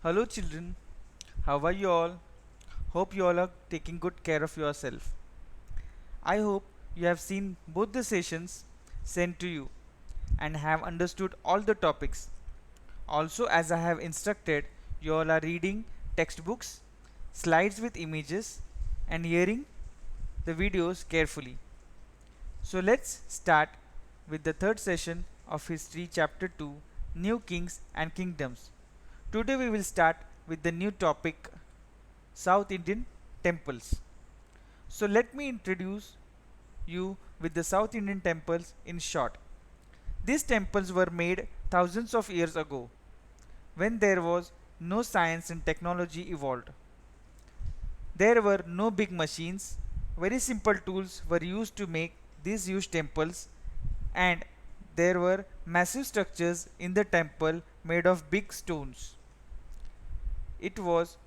Hello children, how are you all? Hope you all are taking good care of yourself. I hope you have seen both the sessions sent to you and have understood all the topics. Also, as I have instructed, you all are reading textbooks, slides with images, and hearing the videos carefully. So let's start with the third session of History Chapter 2, New Kings and Kingdoms. Today we will start with the new topic, South Indian temples. So let me introduce you with the South Indian temples in short. These temples were made thousands of years ago when there was no science and technology evolved. There were no big machines, very simple tools were used to make these huge temples, and there were massive structures in the temple made of big stones. It was,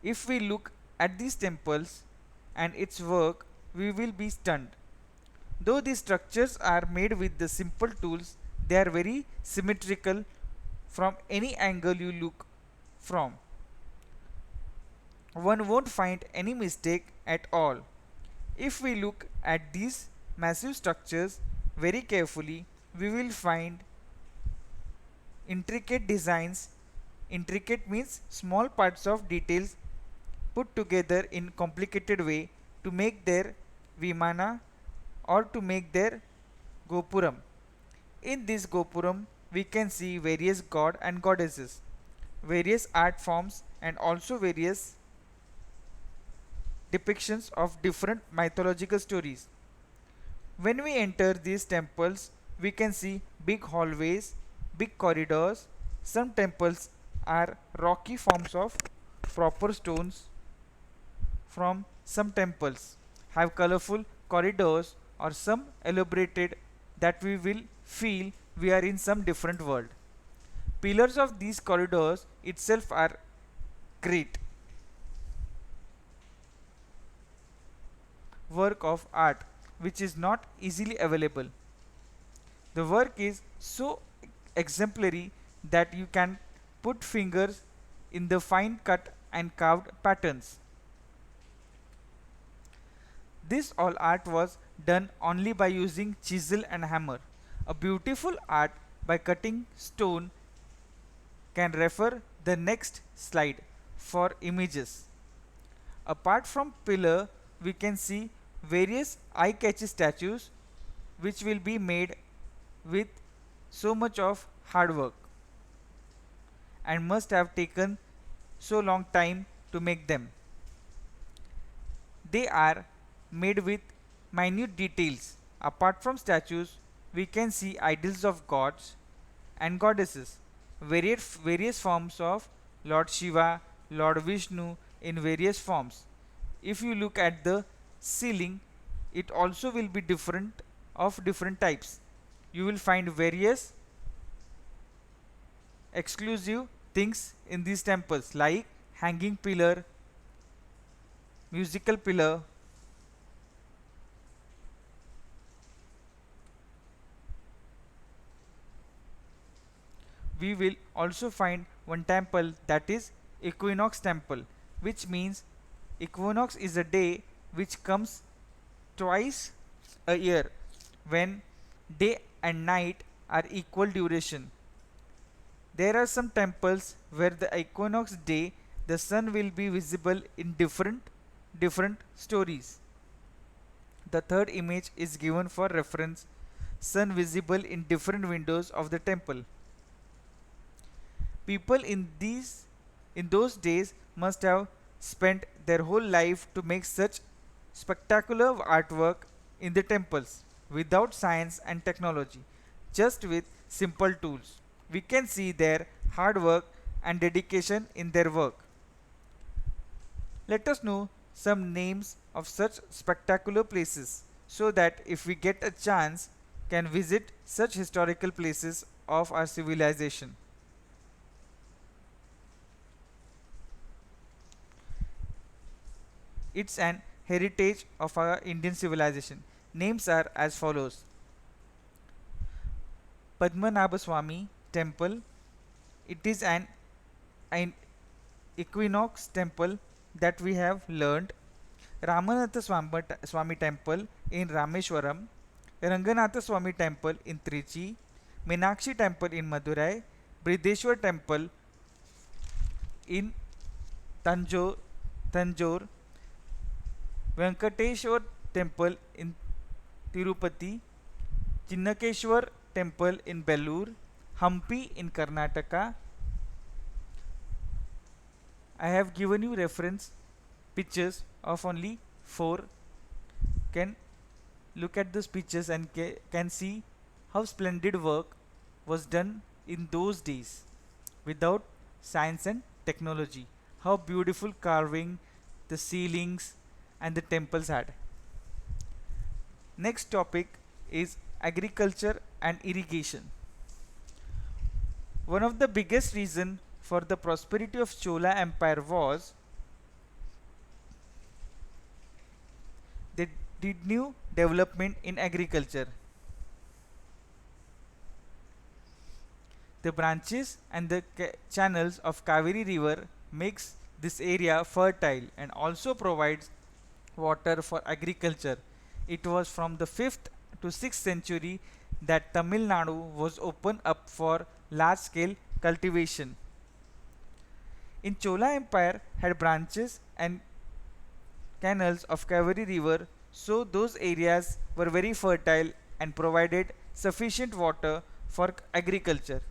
if we look at these temples and its work, we will be stunned. Though these structures are made with the simple tools, they are very symmetrical from any angle you look from. One won't find any mistake at all. If we look at these massive structures very carefully, we will find intricate designs. Intricate means small parts of details put together in complicated way to make their vimana or to make their gopuram. In this gopuram, we can see various god and goddesses, various art forms, and also various depictions of different mythological stories. When we enter these temples, we can see big hallways, big corridors. Some temples are rocky forms of proper stones. From some temples have colorful corridors or some elaborated that we will feel we are in some different world. Pillars of these corridors itself are great work of art which is not easily available. The work is so exemplary that you can put fingers in the fine cut and carved patterns. This all art was done only by using chisel and hammer. A beautiful art by cutting stone can refer the next slide for images. Apart from pillar, we can see various eye-catchy statues which will be made with so much of hard work and must have taken so long time to make them. They are made with minute details. Apart from statues, we can see idols of gods and goddesses, various forms of Lord Shiva, Lord Vishnu in various forms. If you look at the ceiling, it also will be different of different types. You will find various exclusive things in these temples like hanging pillar, musical pillar. We will also find one temple, that is equinox temple, which means equinox is a day which comes twice a year when day and night are equal duration. There are some temples where the equinox day the sun will be visible in different stories. The third image is given for reference, sun visible in different windows of the temple. People in those days must have spent their whole life to make such spectacular artwork in the temples without science and technology, just with simple tools. We can see their hard work and dedication in their work. Let us know some names of such spectacular places so that if we get a chance can visit such historical places of our civilization. It's an heritage of our Indian civilization. Names are as follows: Padmanabhaswamy Temple. It is an an equinox temple that we have learned, Ramanatha Swami temple in Rameshwaram, Ranganatha Swami temple in Trichy, Meenakshi temple in Madurai, Brideshwar temple in Tanjore, Venkateshwar temple in Tirupati, Chinnakeshwar temple in Bellur, Hampi in Karnataka. I have given you reference pictures of only 4. Can look at those pictures and can see how splendid work was done in those days without science and technology. How beautiful carving the ceilings and the temples had. Next topic is agriculture and irrigation. One of the biggest reason for the prosperity of Chola Empire was they did new development in agriculture. The branches and the channels of Kaveri river makes this area fertile and also provides water for agriculture. It was from the 5th to 6th century that Tamil Nadu was opened up for large scale cultivation. In Chola Empire had branches and canals of Kaveri river, so those areas were very fertile and provided sufficient water for agriculture.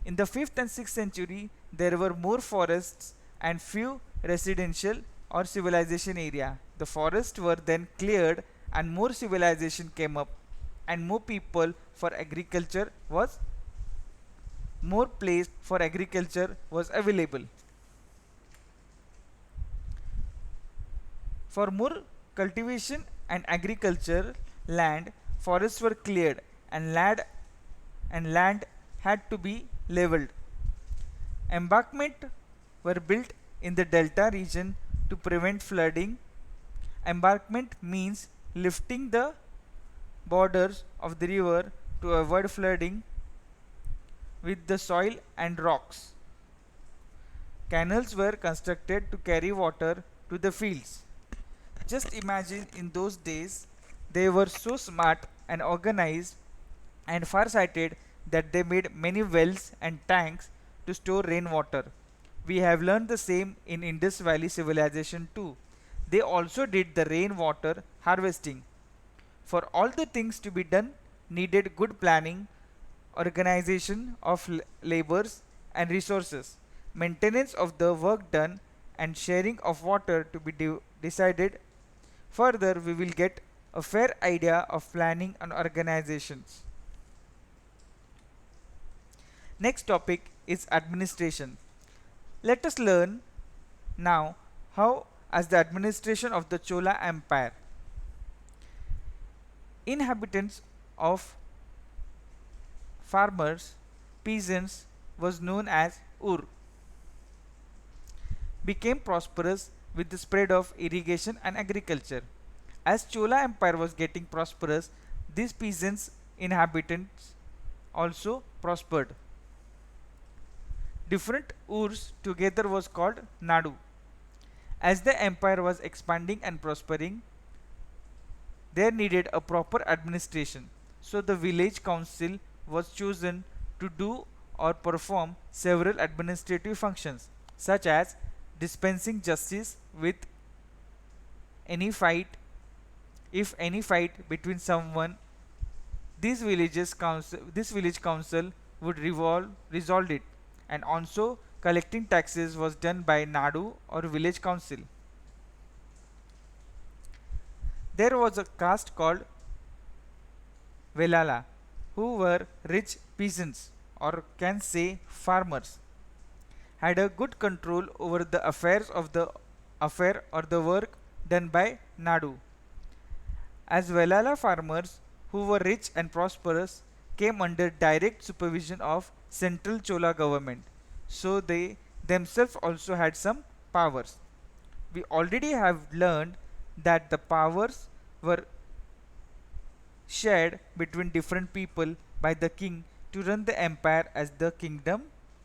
In the 5th and 6th century, there were more forests and few residential or civilization area. The forests were then cleared and more civilization came up and more people for agriculture was more place for agriculture was available. For more cultivation and agriculture land, forests were cleared and land had to be leveled. Embankment were built in the delta region to prevent flooding. Embankment means lifting the borders of the river to avoid flooding with the soil and rocks. Canals were constructed to carry water to the fields. Just imagine in those days they were so smart and organized and far-sighted that they made many wells and tanks to store rainwater. We have learned the same in Indus Valley civilization too. They also did the rainwater harvesting. For all the things to be done needed good planning, organization of labors and resources, maintenance of the work done and sharing of water to be decided. Further, we will get a fair idea of planning and organizations. Next topic is administration. Let us learn now how as the administration of the Chola Empire. Inhabitants of farmers, peasants was known as Ur, became prosperous with the spread of irrigation and agriculture. As Chola Empire was getting prosperous, these peasants inhabitants also prospered. Different Urs together was called Nadu. As the empire was expanding and prospering, there needed a proper administration. So the village council was chosen to do or perform several administrative functions such as dispensing justice with any fight. If any fight between someone, this village council would resolve it, and also collecting taxes was done by Nadu or village council. There was a caste called Velala, who were rich peasants or can say farmers, had a good control over the affairs of the affair or the work done by Nadu. As Velala farmers who were rich and prosperous came under direct supervision of central Chola government, so they themselves also had some powers. We already have learned that the powers were shared between different people by the king to run the empire as the kingdom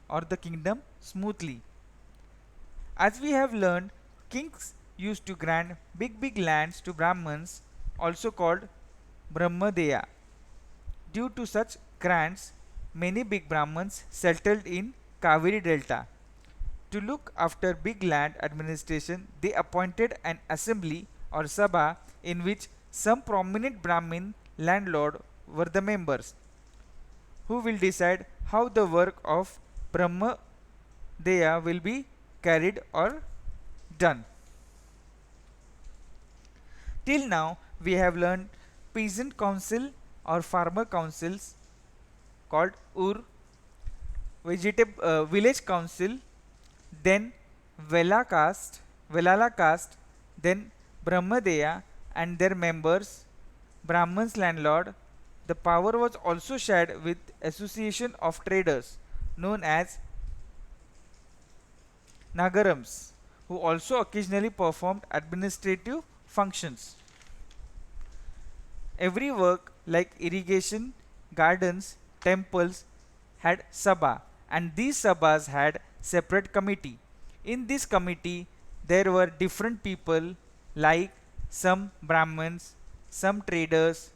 or the kingdom smoothly. As we have learned, kings used to grant big lands to Brahmins, also called Brahmadeya. Due to such grants, many big Brahmins settled in Kaveri Delta. To look after big land administration, they appointed an assembly or sabha in which some prominent Brahmin landlord were the members, who will decide how the work of Brahma Deya will be carried or done. Till now, we have learned peasant council or farmer councils called village council, then Velala caste, then Brahmadeya and their members, Brahman's landlord. The power was also shared with association of traders known as Nagarams, who also occasionally performed administrative functions. Every work like irrigation, gardens, temples had sabha, and these sabhas had separate committee. In this committee there were different people like some Brahmins, some traders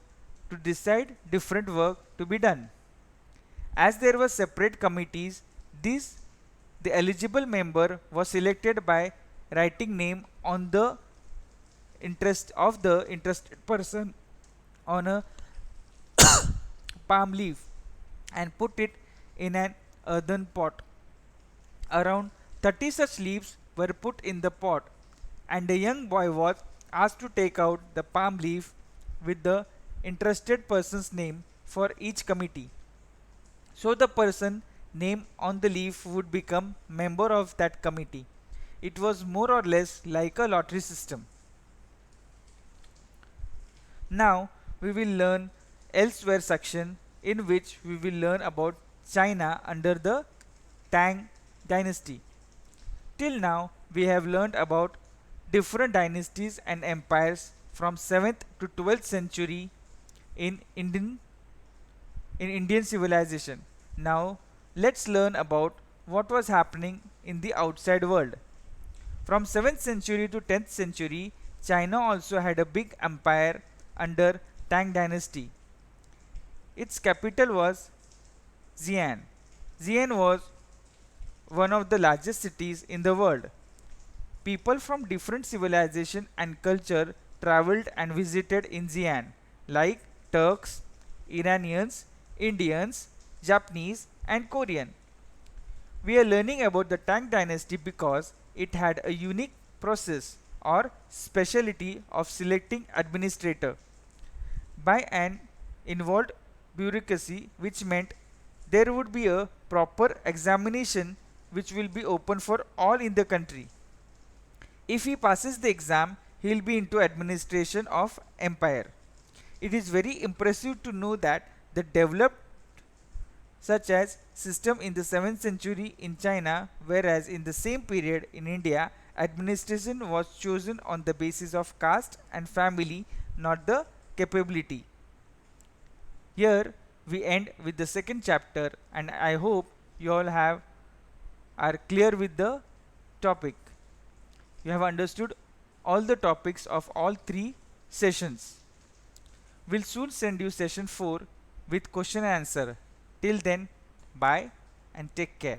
to decide different work to be done. As there were separate committees, this the eligible member was selected by writing name on the interest of the interested person on a palm leaf and put it in an earthen pot. Around 30 such leaves were put in the pot, and a young boy was asked to take out the palm leaf with the interested person's name for each committee. So the person name on the leaf would become member of that committee. It was more or less like a lottery system. Now we will learn elsewhere section, in which we will learn about China under the Tang dynasty. Till now we have learned about different dynasties and empires from 7th to 12th century in Indian civilization. Now let's learn about what was happening in the outside world. From 7th century to 10th century, China also had a big empire under Tang dynasty. Its capital was Xi'an. Xi'an was one of the largest cities in the world. People from different civilization and culture traveled and visited in Xi'an, like Turks, Iranians, Indians, Japanese and Korean. We are learning about the Tang dynasty because it had a unique process or specialty of selecting administrator by an involved bureaucracy, which meant there would be a proper examination which will be open for all in the country. If he passes the exam, he will be into administration of empire. It is very impressive to know that the developed such as system in the 7th century in China, whereas in the same period in India, administration was chosen on the basis of caste and family, not the capability. Here we end with the second chapter, and I hope you all are clear with the topic. You have understood all the topics of all three sessions. We'll soon send you session 4 with question and answer. Till then, bye and take care.